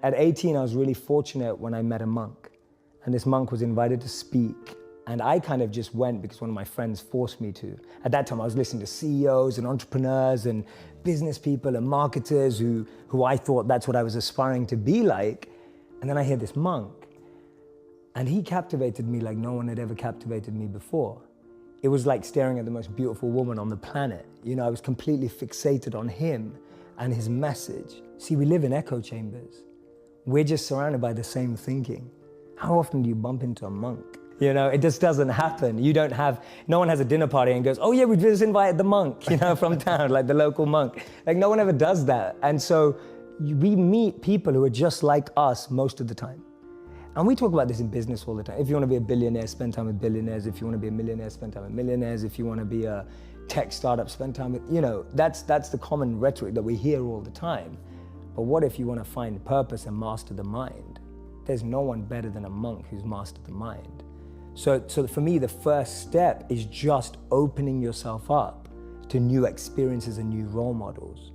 At 18, I was really fortunate when I met a monk. And this monk was invited to speak. And I kind of just went because one of my friends forced me to. At that time, I was listening to CEOs and entrepreneurs and business people and marketers who I thought that's what I was aspiring to be like. And then I hear this monk. And he captivated me like no one had ever captivated me before. It was like staring at the most beautiful woman on the planet. You know, I was completely fixated on him and his message. See, we live in echo chambers. We're just surrounded by the same thinking. How often do you bump into a monk? You know, it just doesn't happen. No one has a dinner party and goes, oh yeah, we just invited the monk, you know, from town, like the local monk. Like no one ever does that. And so we meet people who are just like us most of the time. And we talk about this in business all the time. If you want to be a billionaire, spend time with billionaires. If you want to be a millionaire, spend time with millionaires. If you want to be a tech startup, spend time with, you know, that's the common rhetoric that we hear all the time. But what if you want to find purpose and master the mind? There's no one better than a monk who's mastered the mind. So for me, the first step is just opening yourself up to new experiences and new role models.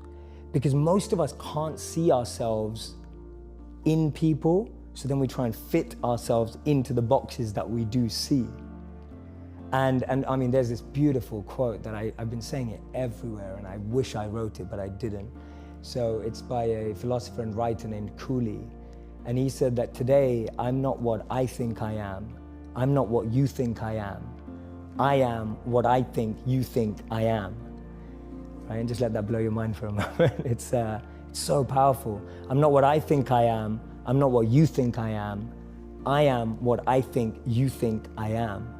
Because most of us can't see ourselves in people, so then we try and fit ourselves into the boxes that we do see. And I mean, there's this beautiful quote that I've been saying it everywhere, and I wish I wrote it, but I didn't. So it's by a philosopher and writer named Cooley. And he said that today, I'm not what I think I am. I'm not what you think I am. I am what I think you think I am. Right? And just let that blow your mind for a moment. It's so powerful. I'm not what I think I am. I'm not what you think I am. I am what I think you think I am.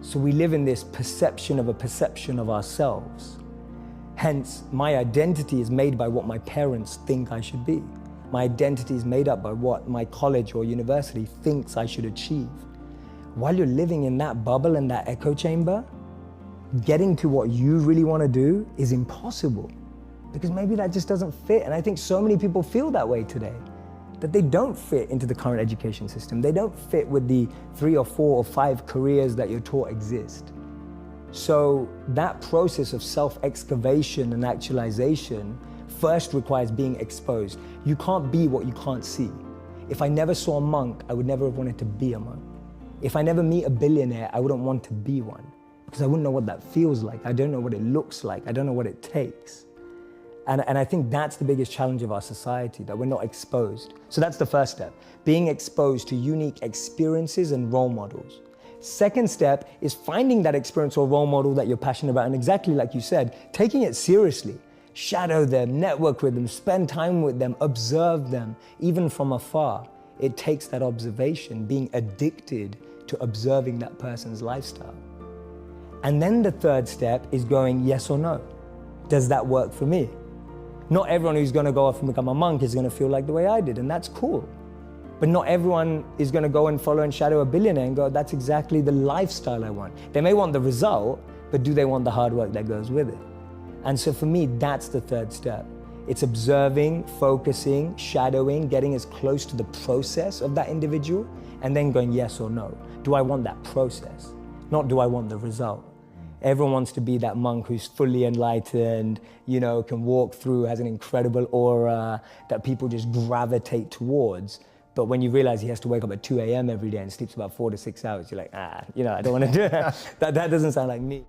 So we live in this perception of a perception of ourselves. Hence, my identity is made by what my parents think I should be. My identity is made up by what my college or university thinks I should achieve. While you're living in that bubble and that echo chamber, getting to what you really want to do is impossible because maybe that just doesn't fit. And I think so many people feel that way today, that they don't fit into the current education system. They don't fit with the 3 or 4 or 5 careers that you're taught exist. So that process of self-excavation and actualization first requires being exposed. You can't be what you can't see. If I never saw a monk, I would never have wanted to be a monk. If I never meet a billionaire, I wouldn't want to be one because I wouldn't know what that feels like. I don't know what it looks like. I don't know what it takes. And I think that's the biggest challenge of our society, that we're not exposed. So that's the first step, being exposed to unique experiences and role models. Second step is finding that experience or role model that you're passionate about, and exactly like you said, taking it seriously. Shadow them, network with them, spend time with them, observe them, even from afar. It takes that observation, being addicted to observing that person's lifestyle. And then the third step is going yes or no. Does that work for me? Not everyone who's going to go off and become a monk is going to feel like the way I did, and that's cool. But not everyone is going to go and follow and shadow a billionaire and go, that's exactly the lifestyle I want. They may want the result, but do they want the hard work that goes with it? And so for me, that's the third step. It's observing, focusing, shadowing, getting as close to the process of that individual, and then going yes or no. Do I want that process? Not do I want the result? Everyone wants to be that monk who's fully enlightened, you know, can walk through, has an incredible aura that people just gravitate towards. But when you realize he has to wake up at 2 a.m. every day and sleeps about 4 to 6 hours, you're like, you know, I don't want to do it. That doesn't sound like me.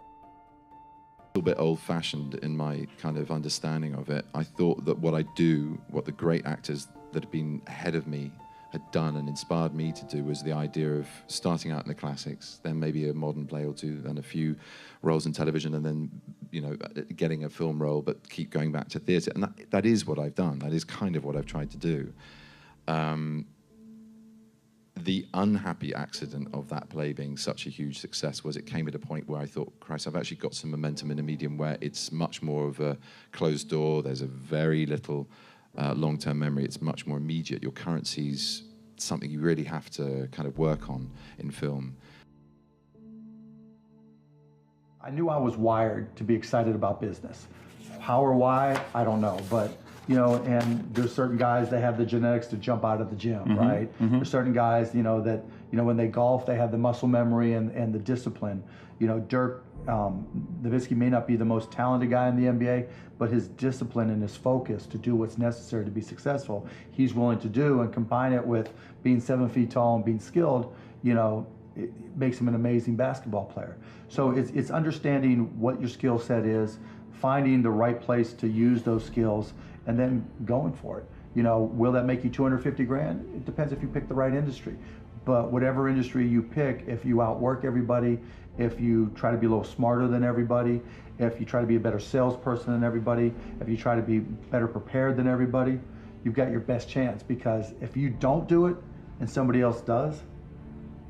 A little bit old-fashioned in my kind of understanding of it. I thought that what I do, what the great actors that have been ahead of me had done and inspired me to do, was the idea of starting out in the classics, then maybe a modern play or two, and a few roles in television, and then, you know, getting a film role, but keep going back to theatre. And that is what I've done. That is kind of what I've tried to do. The unhappy accident of that play being such a huge success was it came at a point where I thought, Christ, I've actually got some momentum in a medium where it's much more of a closed door. There's a very little long-term memory. It's much more immediate. Your currency's something you really have to kind of work on in film. I knew I was wired to be excited about business. How or why, I don't know, but you know, and there's certain guys that have the genetics to jump out of the gym, right? There's certain guys, you know, that, you know, when they golf, they have the muscle memory and the discipline. You know, Dirk Nowitzki may not be the most talented guy in the NBA, but his discipline and his focus to do what's necessary to be successful, he's willing to do, and combine it with being 7 feet tall and being skilled, you know, it makes him an amazing basketball player. So it's understanding what your skill set is, finding the right place to use those skills, and then going for it. You know, will that make you 250 grand? It depends if you pick the right industry. But whatever industry you pick, if you outwork everybody, if you try to be a little smarter than everybody, if you try to be a better salesperson than everybody, if you try to be better prepared than everybody, you've got your best chance. Because if you don't do it and somebody else does,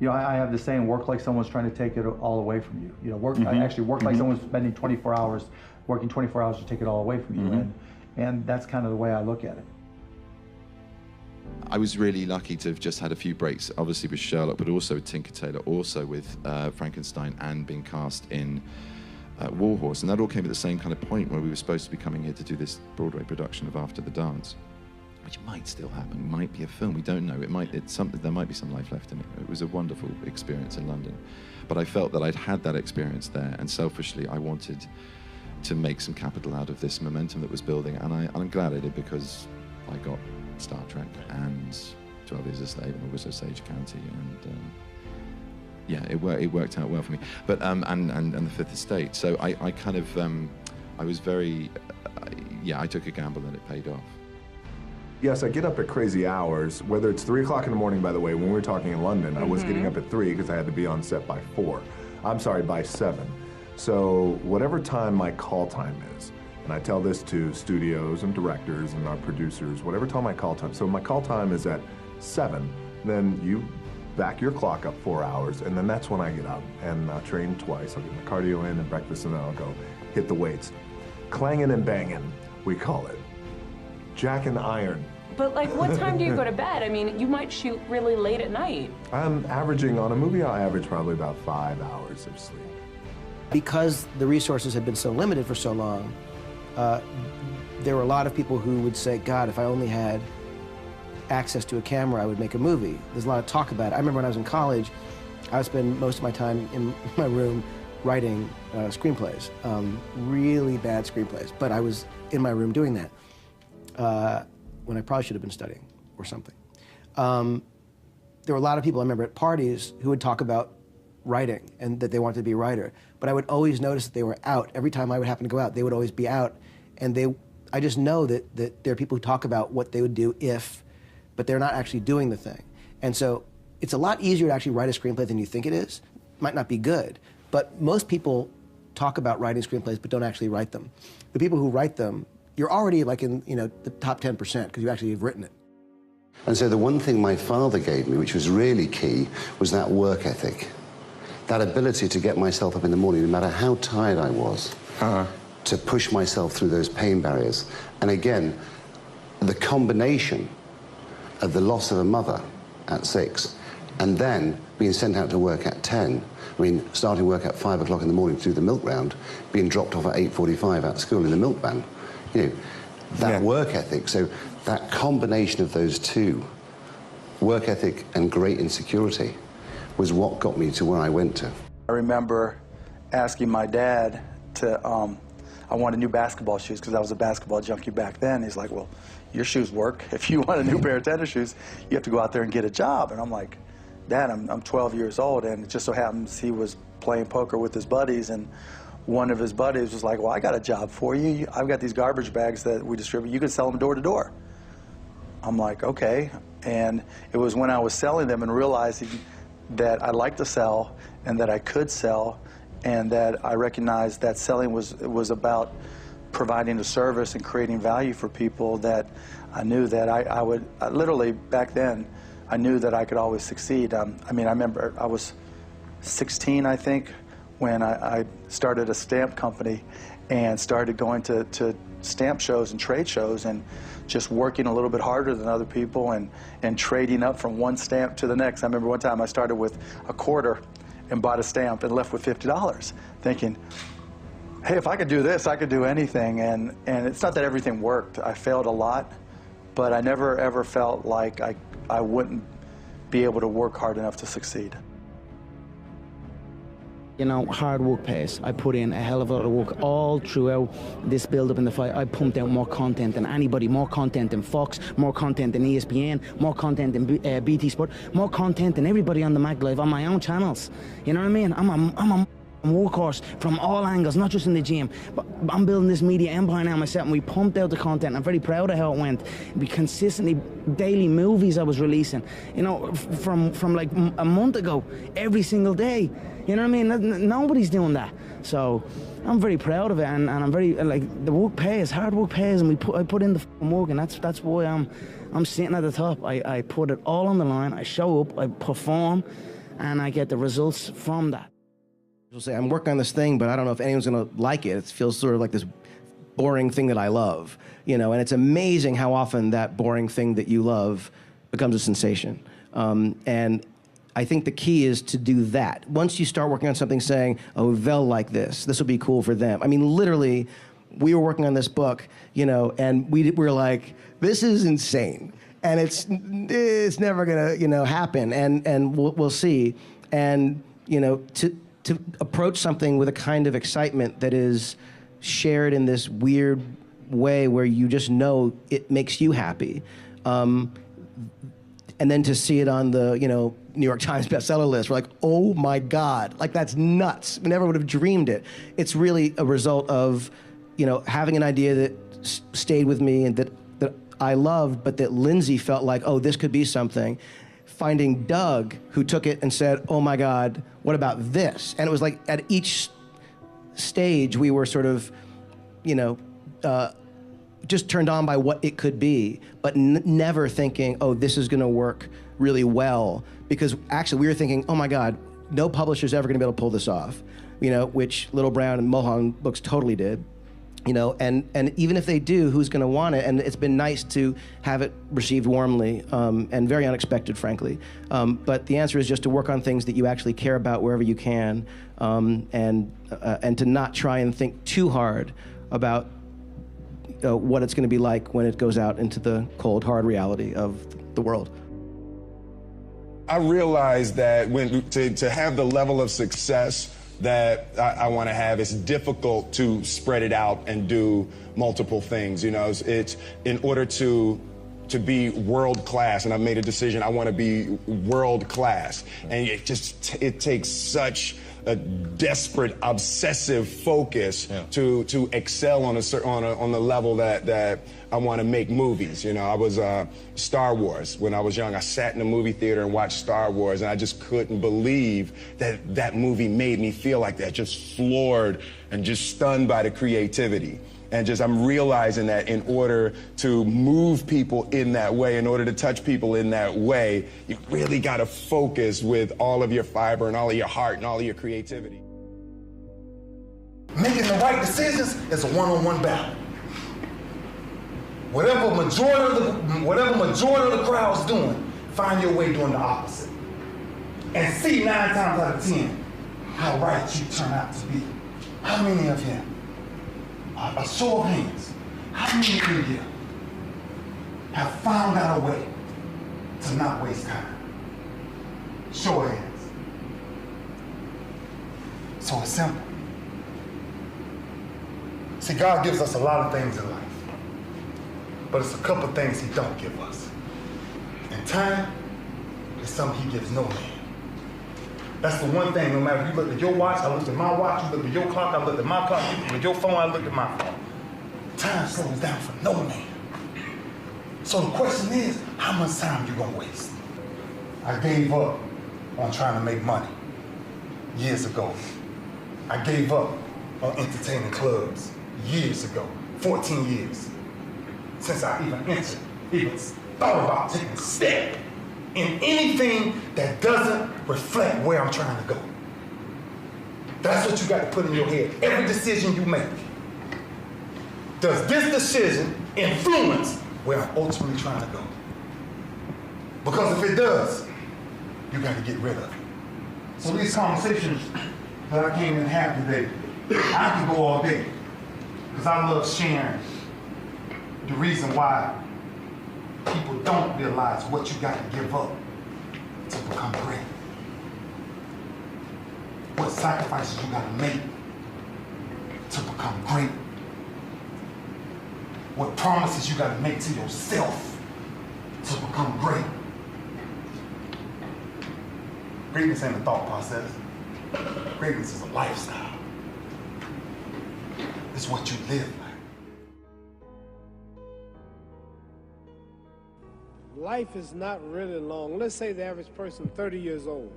you know, I have the saying, work like someone's trying to take it all away from you. You know, I actually work like someone's spending 24 hours, working 24 hours to take it all away from you. And that's kind of the way I look at it. I was really lucky to have just had a few breaks, obviously with Sherlock, but also with Tinker Tailor, also with Frankenstein, and being cast in Warhorse. And that all came at the same kind of point where we were supposed to be coming here to do this Broadway production of After the Dance, which might still happen, might be a film, we don't know. There might be some life left in it. It was a wonderful experience in London. But I felt that I'd had that experience there, and selfishly I wanted to make some capital out of this momentum that was building, and I'm glad I did, because I got Star Trek and 12 Years a Slave and also Sage County, and yeah, it worked out well for me. But and the Fifth Estate. So I kind of I was very I took a gamble and it paid off. Yes, I get up at crazy hours, whether it's 3 o'clock in the morning, by the way. When we were talking in London, I was getting up at 3 because I had to be on set by 7. So whatever time my call time is, and I tell this to studios and directors and our producers, whatever time my call time, so my call time is at 7, then you back your clock up 4 hours, and then that's when I get up and train twice. I'll get my cardio in and breakfast, and then I'll go hit the weights. Clanging and banging, we call it. Jack and iron. But like, what time do you go to bed? I mean, you might shoot really late at night. I'm averaging, on a movie, I average probably about 5 hours of sleep. Because the resources had been so limited for so long, there were a lot of people who would say, God, if I only had access to a camera, I would make a movie. There's a lot of talk about it. I remember when I was in college, I would spend most of my time in my room writing screenplays, really bad screenplays, but I was in my room doing that when I probably should have been studying or something. There were a lot of people I remember at parties who would talk about writing and that they wanted to be a writer, but I would always notice that they were out. Every time I would happen to go out, they would always be out, and I just know that there are people who talk about what they would do if, but they're not actually doing the thing. And so it's a lot easier to actually write a screenplay than you think it is. It might not be good, but most people talk about writing screenplays but don't actually write them. The people who write them, you're already like in the top 10% because you actually have written it. And so the one thing my father gave me, which was really key, was that work ethic. That ability to get myself up in the morning, no matter how tired I was, to push myself through those pain barriers. And again, the combination of the loss of a mother at 6 and then being sent out to work at 10, I mean, starting work at 5 o'clock in the morning to do the milk round, being dropped off at 8:45 at school in the milk van, that work ethic. So that combination of those two, work ethic and great insecurity, was what got me to where I went to. I remember asking my dad to, I wanted new basketball shoes because I was a basketball junkie back then. He's like, well, your shoes work. If you want a new pair of tennis shoes, you have to go out there and get a job. And I'm like, Dad, I'm 12 years old, and it just so happens he was playing poker with his buddies, and one of his buddies was like, well, I got a job for you. I've got these garbage bags that we distribute. You can sell them door to door. I'm like, okay. And it was when I was selling them and realizing that I liked to sell and that I could sell, and that I recognized that selling was about providing a service and creating value for people, that I knew that I would, literally back then, I knew that I could always succeed. I mean, I remember I was 16, I think, when I started a stamp company and started going to stamp shows and trade shows and just working a little bit harder than other people and trading up from one stamp to the next. I remember one time I started with a quarter and bought a stamp and left with $50, thinking, hey, if I could do this, I could do anything. And it's not that everything worked. I failed a lot, but I never ever felt like I wouldn't be able to work hard enough to succeed. You know, hard work pays. I put in a hell of a lot of work all throughout this build-up in the fight. I pumped out more content than anybody, more content than Fox, more content than ESPN, more content than BT Sport, more content than everybody on the Mag Live on my own channels. You know what I mean? I'm a workhorse from all angles, not just in the gym. But I'm building this media empire now myself, and we pumped out the content. I'm very proud of how it went. We consistently, daily movies I was releasing, you know, from like a month ago, every single day. You know what I mean? Nobody's doing that. So I'm very proud of it, and I'm very, like, the work pays, hard work pays, and I put in the work, and that's why I'm sitting at the top. I put it all on the line. I show up, I perform, and I get the results from that. People say, I'm working on this thing, but I don't know if anyone's going to like it. It feels sort of like this boring thing that I love, you know, and it's amazing how often that boring thing that you love becomes a sensation. And I think the key is to do that. Once you start working on something saying, oh, they'll like this will be cool for them. I mean, literally, we were working on this book, you know, and we were like, this is insane. And it's never gonna, you know, happen, and we'll see. And, you know, to approach something with a kind of excitement that is shared in this weird way where you just know it makes you happy. And then to see it on the, you know, New York Times bestseller list, we're like, oh my God, like that's nuts. We never would have dreamed it. It's really a result of, you know, having an idea that stayed with me and that I loved, but that Lindsay felt like, oh, this could be something. Finding Doug, who took it and said, oh my God, what about this? And it was like at each stage we were sort of, you know, just turned on by what it could be, but never thinking, oh, this is gonna work really well. Because actually we were thinking, oh my God, no publisher's ever gonna be able to pull this off, you know, which Little Brown and Mulholland Books totally did. You know, and even if they do, who's going to want it? And it's been nice to have it received warmly and very unexpected, frankly. But the answer is just to work on things that you actually care about wherever you can, and to not try and think too hard about what it's going to be like when it goes out into the cold, hard reality of the world. I realized that to have the level of success that I want to have, it's difficult to spread it out and do multiple things. You know, it's in order to be world class, and I've made a decision. I want to be world class, and it takes such a desperate, obsessive focus to excel on the level that I want to make movies. You know, I was Star Wars when I was young. I sat in a movie theater and watched Star Wars, and I just couldn't believe that movie made me feel like that, just floored and just stunned by the creativity. And I'm realizing that in order to move people in that way, in order to touch people in that way, you really got to focus with all of your fiber and all of your heart and all of your creativity. Making the right decisions is a one-on-one battle. Whatever majority of the crowd's doing, find your way doing the opposite. And see 9 times out of 10 how right you turn out to be. How many of you? A show of hands. How many of you have found out a way to not waste time? Show of hands. So it's simple. See, God gives us a lot of things in life, but it's a couple things He don't give us. And time is something He gives no man. That's the one thing, no matter if you look at your watch, I looked at my watch, you look at your clock, I looked at my clock, you look at your phone, I looked at my phone. Time slows down for no man. So the question is, how much time you gonna waste? I gave up on trying to make money years ago. I gave up on entertaining clubs years ago, 14 years, since I even thought about taking a step in anything that doesn't reflect where I'm trying to go. That's what you got to put in your head. Every decision you make, does this decision influence where I'm ultimately trying to go? Because if it does, you got to get rid of it. So these conversations that I came in and have today, I can go all day because I love sharing the reason why people don't realize what you got to give up to become great. What sacrifices you got to make to become great. What promises you got to make to yourself to become great. Greatness ain't a thought process. Greatness is a lifestyle. It's what you live like. Life is not really long. Let's say the average person 30 years old.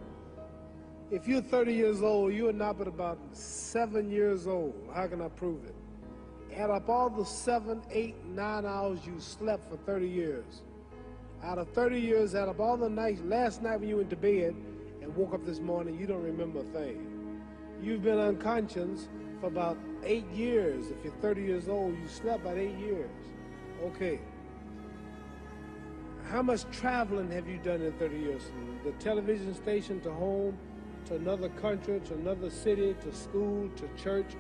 If you're 30 years old, you are not but about 7 years old. How can I prove it? Add up all the 7, 8, 9 hours you slept for 30 years. Out of 30 years, add up all the nights, last night when you went to bed and woke up this morning, you don't remember a thing. You've been unconscious for about 8 years. If you're 30 years old, you slept about 8 years. Okay. How much traveling have you done in 30 years? From the television station to home, to another country, to another city, to school, to church.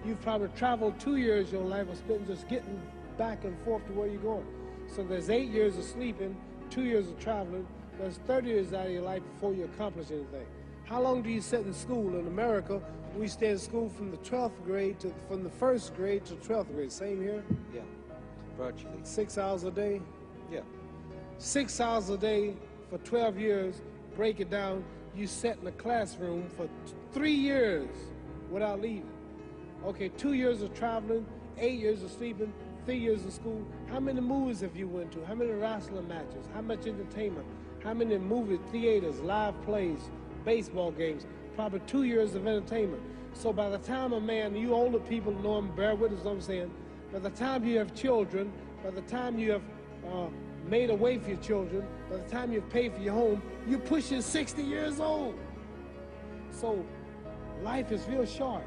You've probably traveled 2 years of your life or spent just getting back and forth to where you're going. So there's 8 years of sleeping, 2 years of traveling, there's 30 years out of your life before you accomplish anything. How long do you sit in school? In America, we stay in school from the 12th grade to, from the 1st grade to 12th grade. Same here? Yeah, virtually. 6 hours a day? Yeah. 6 hours a day for 12 years, break it down, you sat in a classroom for 3 years without leaving. Okay, 2 years of traveling, 8 years of sleeping, 3 years of school. How many movies have you went to? How many wrestling matches? How much entertainment? How many movie theaters, live plays, baseball games? Probably 2 years of entertainment. So by the time a man, you older people know him, bear witness what I'm saying, by the time you have children, by the time you have made a way for your children, by the time you've paid for your home, you're pushing 60 years old. So life is real short.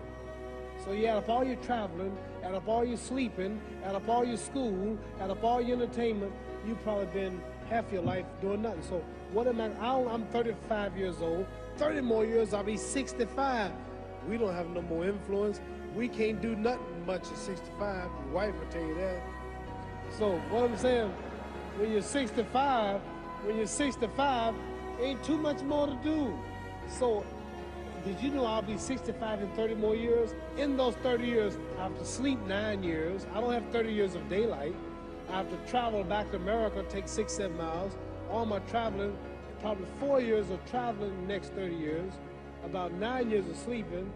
So you add up all your traveling, add up all your sleeping, add up all your school, add up all your entertainment, you've probably been half your life doing nothing. So what am I? I'm 35 years old. 30 more years, I'll be 65. We don't have no more influence. We can't do nothing much at 65. Your wife will tell you that. So what I'm saying, when you're 65, ain't too much more to do. So did you know I'll be 65 in 30 more years? In those 30 years, I have to sleep 9 years. I don't have 30 years of daylight. I have to travel back to America, take 6, 7 hours. All my traveling, probably 4 years of traveling in the next 30 years, about 9 years of sleeping,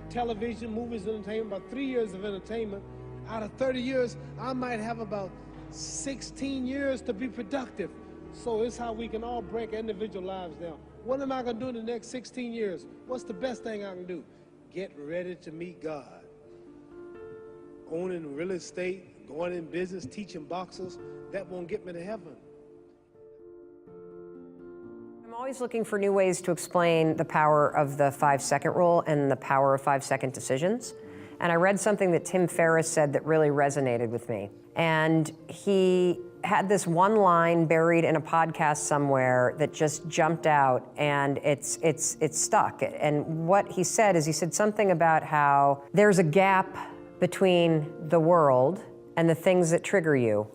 television, movies, entertainment, about 3 years of entertainment. Out of 30 years, I might have about 16 years to be productive. So it's how we can all break individual lives down. What am I going to do in the next 16 years? What's the best thing I can do? Get ready to meet God. Owning real estate, going in business, teaching boxers, that won't get me to heaven. I'm always looking for new ways to explain the power of the 5-second rule and the power of 5-second decisions. And I read something that Tim Ferriss said that really resonated with me. And he had this one line buried in a podcast somewhere that just jumped out, and it's stuck. And what he said is, he said something about how there's a gap between the world and the things that trigger you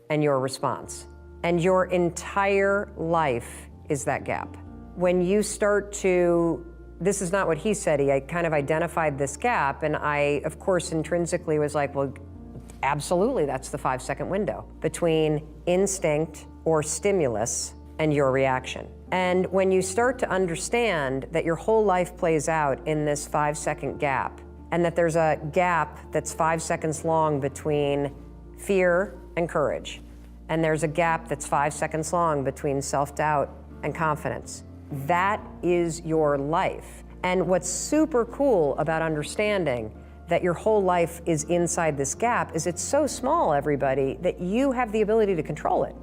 and your response. And your entire life is that gap. When you start to, this is not what he said, I kind of identified this gap, and I, of course, intrinsically was like, well, absolutely, that's the 5-second window between instinct or stimulus and your reaction. And when you start to understand that your whole life plays out in this 5-second gap, and that there's a gap that's 5 seconds long between fear and courage, and there's a gap that's 5 seconds long between self-doubt and confidence, that is your life. And what's super cool about understanding that your whole life is inside this gap is it's so small, everybody, that you have the ability to control it.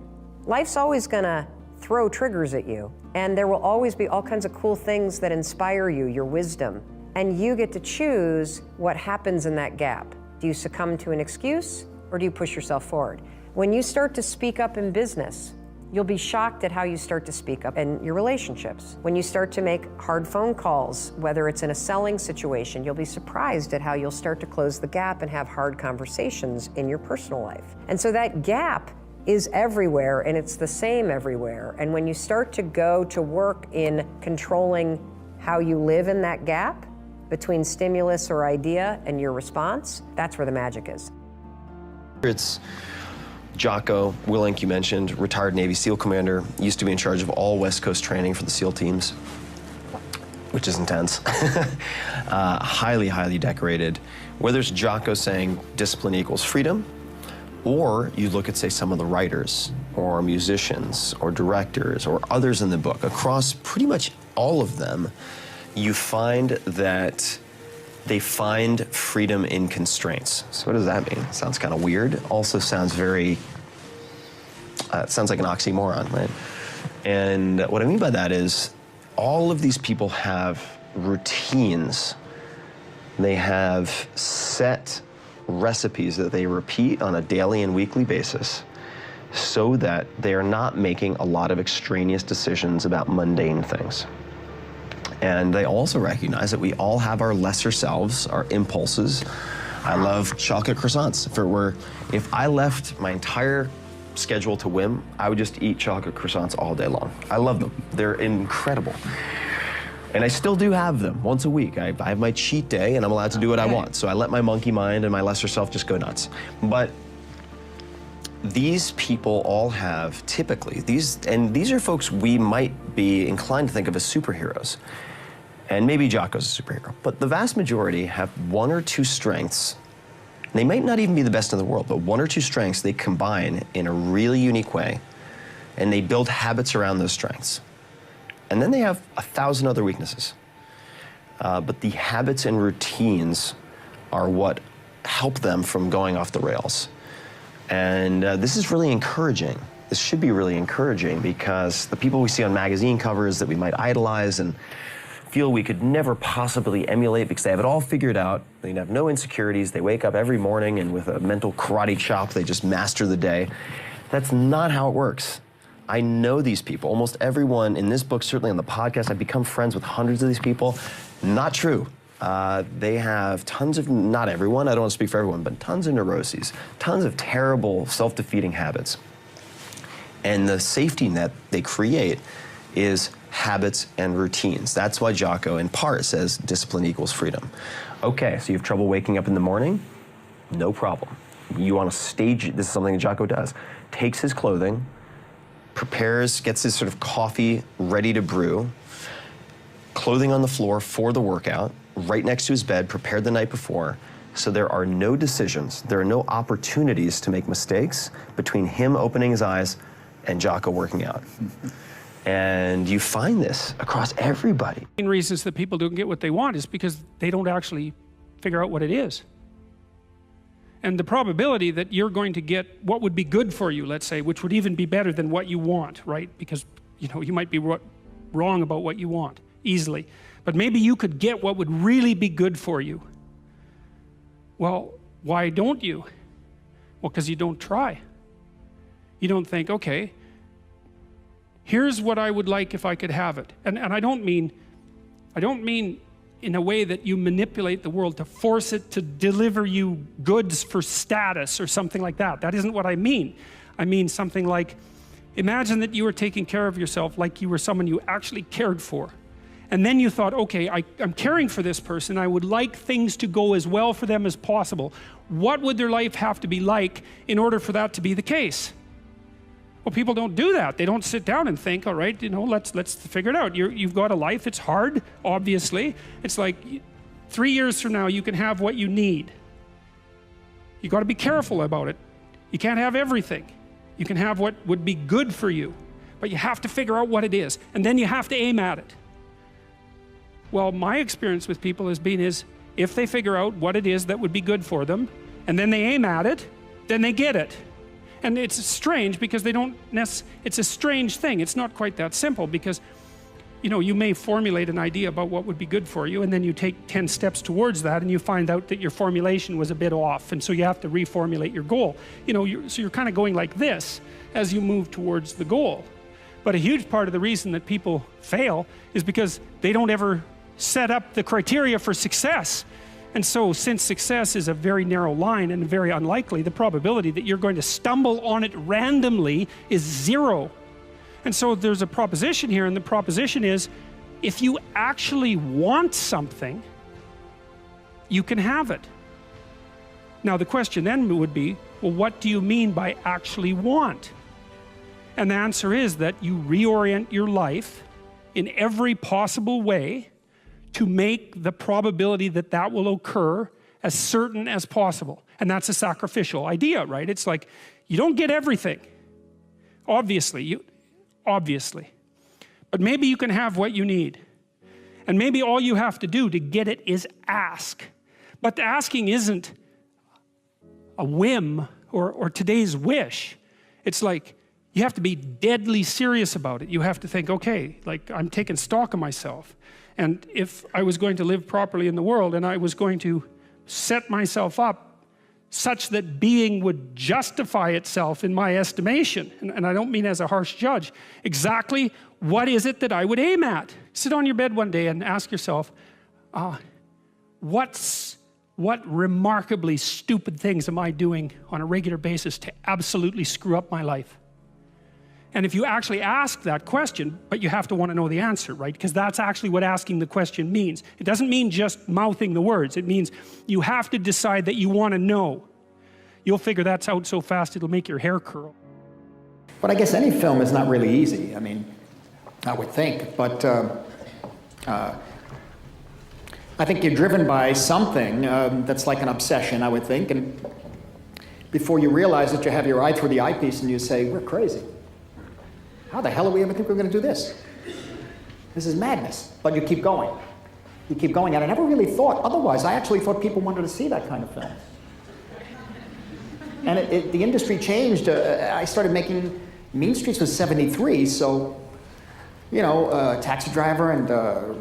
Life's always gonna throw triggers at you, and there will always be all kinds of cool things that inspire you, your wisdom, and you get to choose what happens in that gap. Do you succumb to an excuse, or do you push yourself forward? When you start to speak up in business, You'll be shocked at how you start to speak up in your relationships. When you start to make hard phone calls, whether it's in a selling situation, you'll be surprised at how you'll start to close the gap and have hard conversations in your personal life. And so that gap is everywhere, and it's the same everywhere. And when you start to go to work in controlling how you live in that gap between stimulus or idea and your response, that's where the magic is. It's Jocko Willink, you mentioned, retired Navy SEAL commander, used to be in charge of all West Coast training for the SEAL teams, which is intense. Highly, highly decorated. Whether it's Jocko saying discipline equals freedom, or you look at, say, some of the writers or musicians or directors or others in the book, across pretty much all of them, you find that they find freedom in constraints. So what does that mean? Sounds kind of weird. Also sounds very, it sounds like an oxymoron, right? And what I mean by that is all of these people have routines. They have set recipes that they repeat on a daily and weekly basis so that they are not making a lot of extraneous decisions about mundane things. And they also recognize that we all have our lesser selves, our impulses. I love chocolate croissants. If I left my entire schedule to whim, I would just eat chocolate croissants all day long. I love them. They're incredible. And I still do have them once a week. I have my cheat day and I'm allowed to do what I want. So I let my monkey mind and my lesser self just go nuts. But these people all have typically, these are folks we might be inclined to think of as superheroes. And maybe Jocko's a superhero, but the vast majority have one or two strengths. They might not even be the best in the world, but one or two strengths they combine in a really unique way, and they build habits around those strengths. And then they have 1,000 other weaknesses. But the habits and routines are what help them from going off the rails. And this is really encouraging. This should be really encouraging because the people we see on magazine covers that we might idolize and feel we could never possibly emulate because they have it all figured out. They have no insecurities. They wake up every morning and with a mental karate chop, they just master the day. That's not how it works. I know these people. Almost everyone in this book, certainly on the podcast, I've become friends with hundreds of these people. Not true. They have tons of, not everyone, I don't want to speak for everyone, but tons of neuroses, tons of terrible self-defeating habits. And the safety net they create is habits and routines. That's why Jocko, in part, says discipline equals freedom. Okay, so you have trouble waking up in the morning? No problem. You want to stage, this is something that Jocko does, takes his clothing, prepares, gets his sort of coffee ready to brew, clothing on the floor for the workout, right next to his bed, prepared the night before, so there are no decisions, there are no opportunities to make mistakes between him opening his eyes and Jocko working out. And you find this across everybody. The main reasons that people don't get what they want is because they don't actually figure out what it is. And the probability that you're going to get what would be good for you, let's say, which would even be better than what you want, right? Because, you know, you might be wrong about what you want easily. But maybe you could get what would really be good for you. Well, why don't you? Well, because you don't try. You don't think, okay, here's what I would like if I could have it. And I don't mean in a way that you manipulate the world to force it to deliver you goods for status or something like that. That isn't what I mean. I mean something like, imagine that you were taking care of yourself like you were someone you actually cared for. And then you thought, okay, I'm caring for this person. I would like things to go as well for them as possible. What would their life have to be like in order for that to be the case? Well, people don't do that. They don't sit down and think, all right, you know, let's figure it out. You've got a life. It's hard, obviously. It's like 3 years from now, you can have what you need. You got to be careful about it. You can't have everything. You can have what would be good for you, but you have to figure out what it is, and then you have to aim at it. Well, my experience with people has been if they figure out what it is that would be good for them, and then they aim at it, then they get it. And it's strange because it's a strange thing. It's not quite that simple because, you know, you may formulate an idea about what would be good for you, and then you take 10 steps towards that, and you find out that your formulation was a bit off, and so you have to reformulate your goal. You know, so you're kind of going like this, as you move towards the goal. But a huge part of the reason that people fail is because they don't ever set up the criteria for success. And so, since success is a very narrow line and very unlikely, the probability that you're going to stumble on it randomly is 0. And so there's a proposition here, and the proposition is, if you actually want something, you can have it. Now the question then would be, well, what do you mean by actually want? And the answer is that you reorient your life in every possible way to make the probability that that will occur as certain as possible. And that's a sacrificial idea, right? It's like, you don't get everything. Obviously. But maybe you can have what you need. And maybe all you have to do to get it is ask. But the asking isn't a whim or today's wish. It's like, you have to be deadly serious about it. You have to think, okay, like, I'm taking stock of myself. And if I was going to live properly in the world and I was going to set myself up such that being would justify itself in my estimation, and I don't mean as a harsh judge, exactly what is it that I would aim at? Sit on your bed one day and ask yourself, what remarkably stupid things am I doing on a regular basis to absolutely screw up my life? And if you actually ask that question, but you have to want to know the answer, right? Because that's actually what asking the question means. It doesn't mean just mouthing the words. It means you have to decide that you want to know. You'll figure that's out so fast it'll make your hair curl. But I guess any film is not really easy. I mean, I would think. But I think you're driven by something that's like an obsession, I would think. And before you realize it, you have your eye through the eyepiece and you say, we're crazy. How the hell do we ever think we're going to do this? This is madness. But you keep going. You keep going. And I never really thought otherwise. I actually thought people wanted to see that kind of film. And the industry changed. I started making Mean Streets was 73, so, you know, Taxi Driver and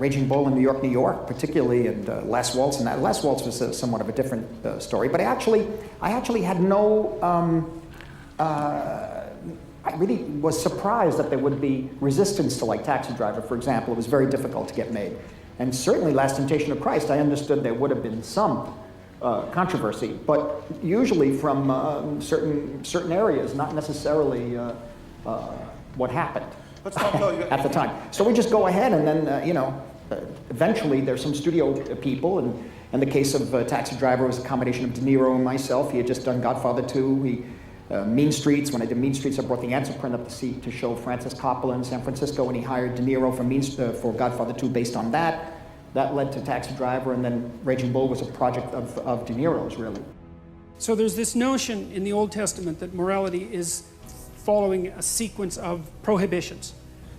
Raging Bull in New York, particularly, and Last Waltz. And that Last Waltz was somewhat of a different story. But I actually had no. I really was surprised that there would be resistance to, like, Taxi Driver, for example. It was very difficult to get made. And certainly Last Temptation of Christ, I understood there would have been some controversy, but usually from certain areas, not necessarily what happened at the time. So we just go ahead and then, you know, eventually there's some studio people, and in the case of Taxi Driver, it was a combination of De Niro and myself. He had just done Godfather 2. Mean Streets, when I did Mean Streets, I brought the answer print up to show Francis Coppola in San Francisco, and he hired De Niro for Godfather 2 based on that. That led to Taxi Driver, and then Raging Bull was a project of De Niro's, really. So there's this notion in the Old Testament that morality is following a sequence of prohibitions.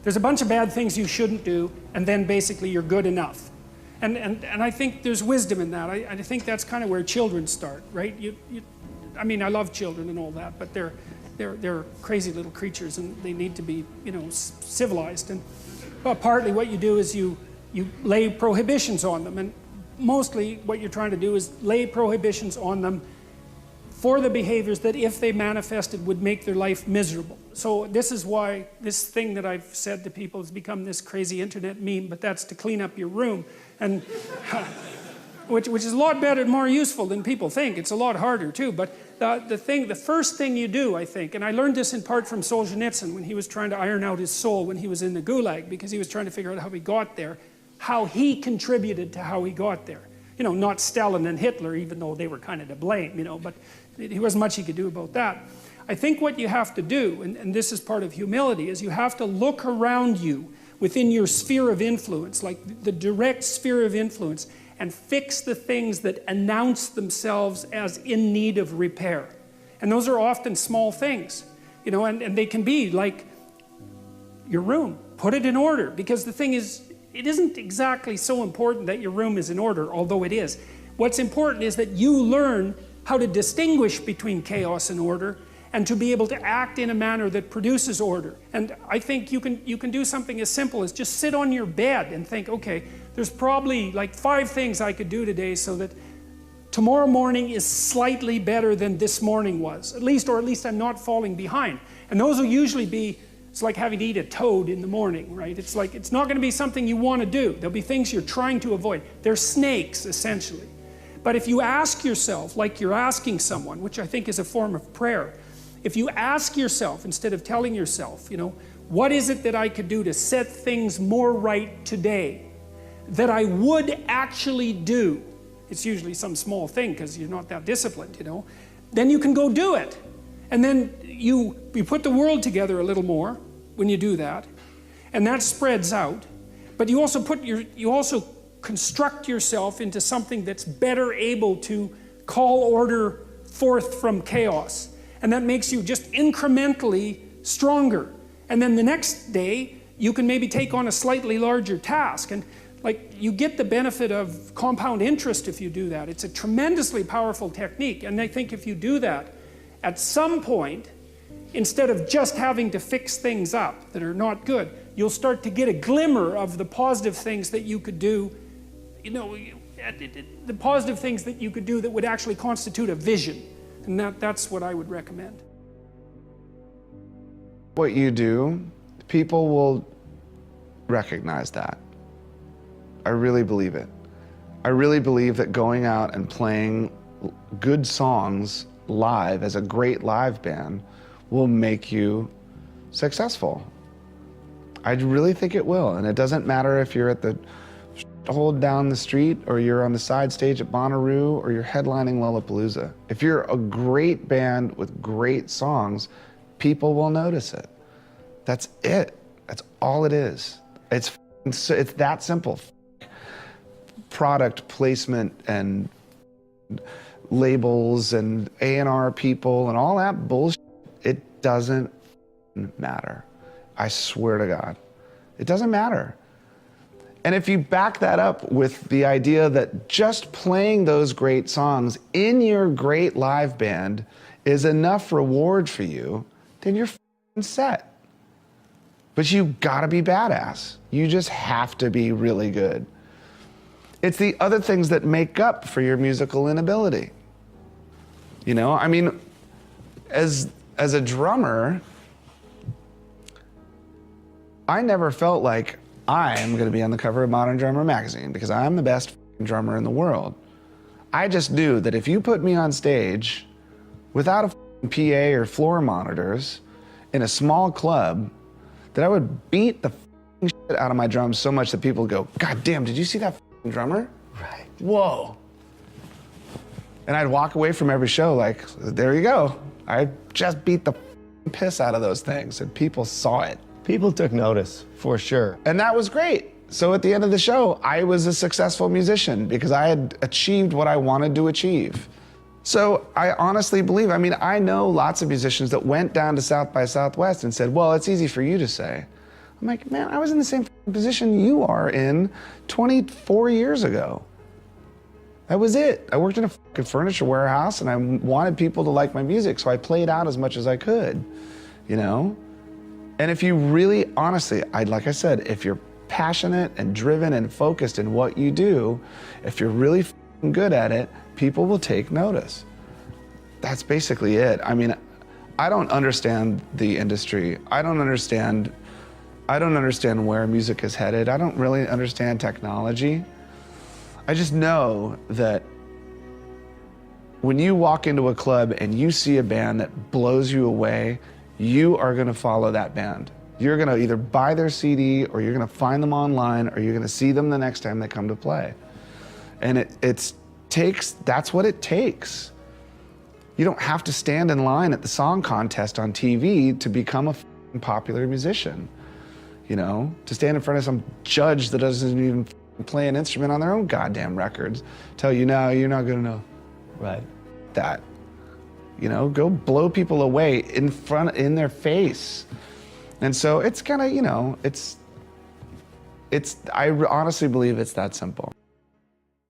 There's a bunch of bad things you shouldn't do, and then basically you're good enough. And I think there's wisdom in that. I think that's kind of where children start, right? I mean, I love children and all that, but they're crazy little creatures, and they need to be, you know, civilized. And partly what you do is you lay prohibitions on them, and mostly what you're trying to do is lay prohibitions on them for the behaviors that, if they manifested, would make their life miserable. So this is why this thing that I've said to people has become this crazy internet meme, but that's to clean up your room, and which is a lot better and more useful than people think. It's a lot harder too, but the first thing you do, I think, and I learned this in part from Solzhenitsyn when he was trying to iron out his soul when he was in the Gulag, because he was trying to figure out how he got there, how he contributed to how he got there. You know, not Stalin and Hitler, even though they were kind of to blame, you know, but there wasn't much he could do about that. I think what you have to do, and this is part of humility, is you have to look around you within your sphere of influence, like the direct sphere of influence, and fix the things that announce themselves as in need of repair. And those are often small things, you know, and they can be like your room. Put it in order, because the thing is, it isn't exactly so important that your room is in order, although it is. What's important is that you learn how to distinguish between chaos and order, and to be able to act in a manner that produces order. And I think you can do something as simple as just sit on your bed and think, okay, there's probably like 5 things I could do today so that tomorrow morning is slightly better than this morning was, at least I'm not falling behind. And those will usually be, it's like having to eat a toad in the morning, right? It's like, it's not going to be something you want to do. There'll be things you're trying to avoid. They're snakes, essentially. But if you ask yourself, like you're asking someone, which I think is a form of prayer, if you ask yourself, instead of telling yourself, you know, what is it that I could do to set things more right today that I would actually do? It's usually some small thing because you're not that disciplined, you know. Then you can go do it. And then you put the world together a little more when you do that. And that spreads out. But you also construct yourself into something that's better able to call order forth from chaos. And that makes you just incrementally stronger. And then the next day, you can maybe take on a slightly larger task. And like, you get the benefit of compound interest if you do that. It's a tremendously powerful technique. And I think if you do that, at some point, instead of just having to fix things up that are not good, you'll start to get a glimmer of the positive things that you could do, you know, the positive things that you could do that would actually constitute a vision. And that's what I would recommend. What you do, people will recognize that. I really believe it. I really believe that going out and playing good songs live as a great live band will make you successful. I really think it will. And it doesn't matter if you're at the hold down the street or you're on the side stage at Bonnaroo or you're headlining Lollapalooza. If you're a great band with great songs, people will notice it. That's it. That's all it is. It's that simple. Product placement and labels and A&R people and all that bullshit, it doesn't matter. I swear to God, it doesn't matter. And if you back that up with the idea that just playing those great songs in your great live band is enough reward for you, then you're set. But you gotta be badass. You just have to be really good. It's the other things that make up for your musical inability. You know, I mean, as a drummer, I never felt like I am gonna be on the cover of Modern Drummer magazine because I'm the best drummer in the world. I just knew that if you put me on stage without a PA or floor monitors in a small club, that I would beat the shit out of my drums so much that people would go, God damn, did you see that drummer? Right. Whoa. And I'd walk away from every show like, there you go. I just beat the piss out of those things and people saw it. People took notice, for sure. And that was great. So at the end of the show, I was a successful musician because I had achieved what I wanted to achieve. So I honestly believe, I mean, I know lots of musicians that went down to South by Southwest and said, well, it's easy for you to say. I'm like, man, I was in the same position you are in 24 years ago. That was it. I worked in a furniture warehouse and I wanted people to like my music, so I played out as much as I could, you know? And if you really, honestly, like I said, if you're passionate and driven and focused in what you do, if you're really good at it, people will take notice. That's basically it. I mean, I don't understand the industry. I don't understand where music is headed. I don't really understand technology. I just know that when you walk into a club and you see a band that blows you away, you are gonna follow that band. You're gonna either buy their CD or you're gonna find them online or you're gonna see them the next time they come to play. And that's what it takes. You don't have to stand in line at the song contest on TV to become a popular musician. You know, to stand in front of some judge that doesn't even play an instrument on their own goddamn records, tell you, no, you're not good enough. Right. That. You know, go blow people away in their face. And so it's kind of, you know, I honestly believe it's that simple.